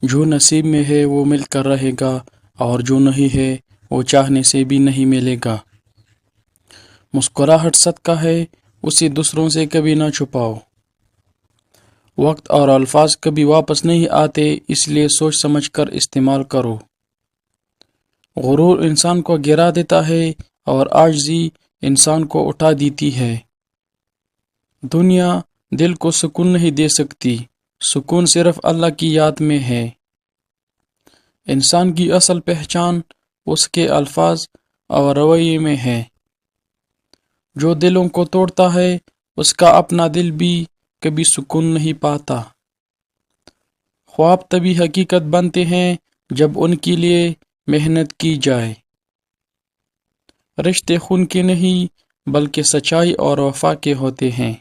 جو نصیب میں ہے وہ مل کر رہے گا، اور جو نہیں ہے وہ چاہنے سے بھی نہیں ملے گا۔ مسکراہٹ صدقہ ہے، اسے دوسروں سے کبھی نہ چھپاؤ۔ وقت اور الفاظ کبھی واپس نہیں آتے، اس لیے سوچ سمجھ کر استعمال کرو۔ غرور انسان کو گرا دیتا ہے، اور عاجزی انسان کو اٹھا دیتی ہے۔ دنیا دل کو سکون نہیں دے سکتی، سکون صرف اللہ کی یاد میں ہے۔ انسان کی اصل پہچان اس کے الفاظ اور رویے میں ہے۔ جو دلوں کو توڑتا ہے اس کا اپنا دل بھی کبھی سکون نہیں پاتا۔ خواب تبھی حقیقت بنتے ہیں جب ان کے لیے محنت کی جائے۔ رشتے خون کے نہیں بلکہ سچائی اور وفا کے ہوتے ہیں۔